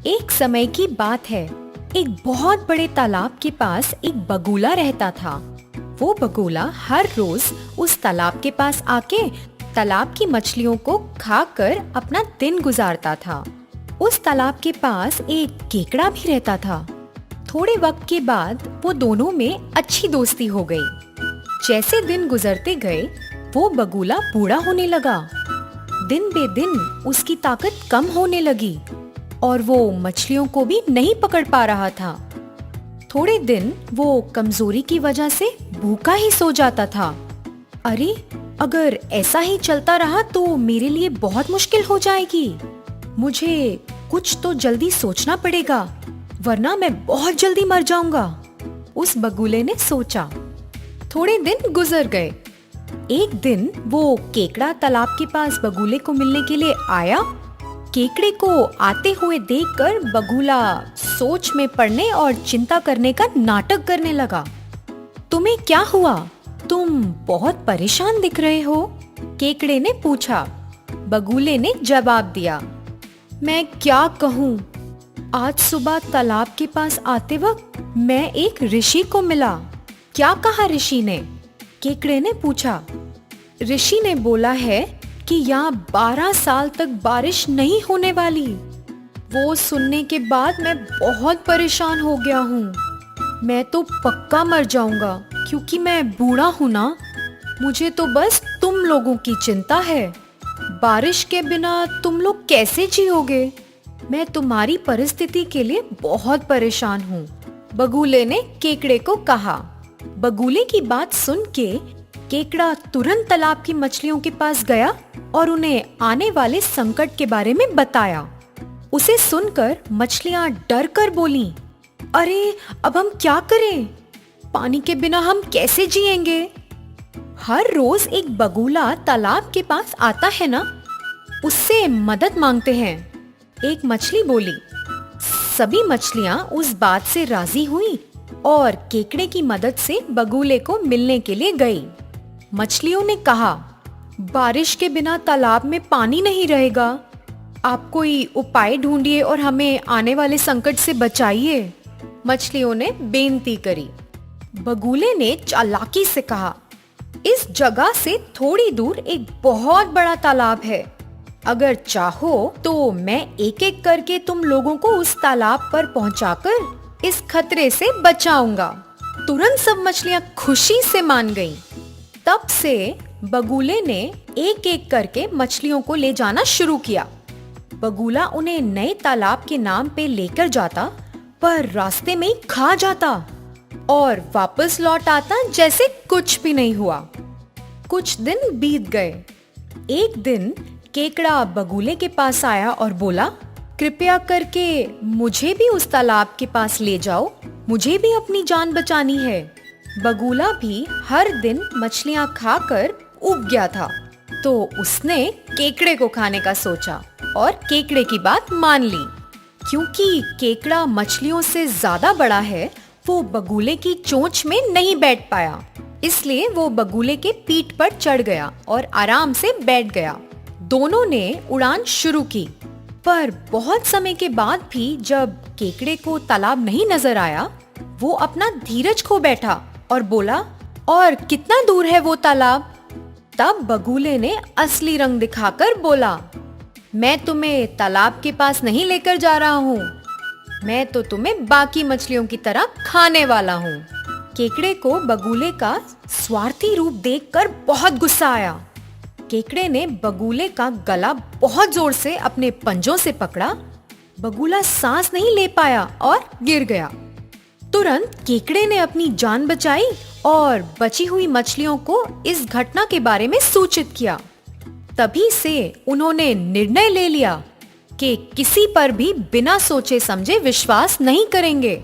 एक समय की बात है। एक बहुत बड़े तालाब के पास एक बगुला रहता था। वो बगुला हर रोज उस तालाब के पास आके तालाब की मछलियों को खाकर अपना दिन गुजारता था। उस तालाब के पास एक केकड़ा भी रहता था। थोड़े वक्त के बाद वो दोनों में अच्छी दोस्ती हो गई। जैसे दिन गुजरते गए वो बगुला बूढ़ा होने लगा। दिन बे दिन उसकी ताकत कम होने लगी और वो मछलियों को भी नहीं पकड़ पा रहा था। थोड़े दिन वो कमजोरी की वजह से भूखा ही सो जाता था। अरे, अगर ऐसा ही चलता रहा तो मेरे लिए बहुत मुश्किल हो जाएगी। मुझे कुछ तो जल्दी सोचना पड़ेगा, वरना मैं बहुत जल्दी मर जाऊंगा, उस बगुले ने सोचा। थोड़े दिन गुजर गए। एक दिन वो केकड़ा तालाब के पास बगुले को मिलने के लिए आया। केकड़े को आते हुए देखकर बगुला सोच में पड़ने और चिंता करने का नाटक करने लगा। तुम्हें क्या हुआ? तुम बहुत परेशान दिख रहे हो, केकड़े ने पूछा। बगुले ने जवाब दिया, मैं क्या कहूँ, आज सुबह तालाब के पास आते वक्त मैं एक ऋषि को मिला। क्या कहा ऋषि ने? केकड़े ने पूछा। ऋषि ने बोला है कि यहाँ 12 साल तक बारिश नहीं होने वाली। वो सुनने के बाद मैं बहुत परेशान हो गया हूँ। मैं तो पक्का मर जाऊंगा क्योंकि मैं बूढ़ा हूँ ना। मुझे तो बस तुम लोगों की चिंता है। बारिश के बिना तुम लोग कैसे जियोगे? मैं तुम्हारी परिस्थिति के लिए बहुत परेशान हूँ, बगुले ने केकड़े को कहा। बगुले की बात सुन के केकड़ा तुरंत तालाब की मछलियों के पास गया और उन्हें आने वाले संकट के बारे में बताया। उसे सुनकर मछलियां डर कर बोलीं, अरे, अब हम क्या करें? पानी के बिना हम कैसे जिएंगे? हर रोज एक बगुला तालाब के पास आता है ना, उससे मदद मांगते हैं, एक मछली बोली। सभी मछलियां उस बात से राजी हुई और केकड़े की मदद से बगुले को मिलने के लिए गई। मछलियों ने कहा, बारिश के बिना तालाब में पानी नहीं रहेगा। आप कोई उपाय ढूंढिए और हमें आने वाले संकट से बचाइए, मछलियों ने बेनती करी। बगुले ने चालाकी से कहा, इस जगह से थोड़ी दूर एक बहुत बड़ा तालाब है। अगर चाहो तो मैं एक एक करके तुम लोगों को उस तालाब पर पहुंचाकर इस खतरे से बचाऊंगा। तुरंत सब मछलियां खुशी से मान गईं। तब से बगुले ने एक एक करके मछलियों को ले जाना शुरू किया। बगुला उन्हें नए तालाब के नाम पे लेकर जाता, पर रास्ते में ही खा जाता और वापस लौट आता जैसे कुछ भी नहीं हुआ। कुछ दिन बीत गए। एक दिन केकड़ा बगुले के पास आया और बोला, कृपया करके मुझे भी उस तालाब के पास ले जाओ, मुझे भी अपनी जान बचानी है। बगुला भी हर दिन मछलियां खाकर उब गया था, तो उसने केकड़े को खाने का सोचा और केकड़े की बात मान ली। क्योंकि केकड़ा मछलियों से ज्यादा बड़ा है, वो बगुले की चोंच में नहीं बैठ पाया, इसलिए वो बगुले के पीठ पर चढ़ गया और आराम से बैठ गया। दोनों ने उड़ान शुरू की, पर बहुत समय के बाद भी जब केकड़े को तालाब नहीं नजर आया, वो अपना धीरज खो बैठा और बोला, और कितना दूर है वो तालाब? तब बगुले ने असली रंग दिखाकर बोला, मैं तुम्हें तालाब के पास नहीं लेकर जा रहा हूँ, मैं तो तुम्हें बाकी मछलियों की तरह खाने वाला हूँ। केकड़े को बगुले का स्वार्थी रूप देखकर बहुत गुस्सा आया। केकड़े ने बगुले का गला बहुत जोर से अपने पंजों से पकड़ा। बगुला सांस नहीं ले पाया और गिर गया। तुरंत केकड़े ने अपनी जान बचाई और बची हुई मछलियों को इस घटना के बारे में सूचित किया। तभी से उन्होंने निर्णय ले लिया कि किसी पर भी बिना सोचे समझे विश्वास नहीं करेंगे।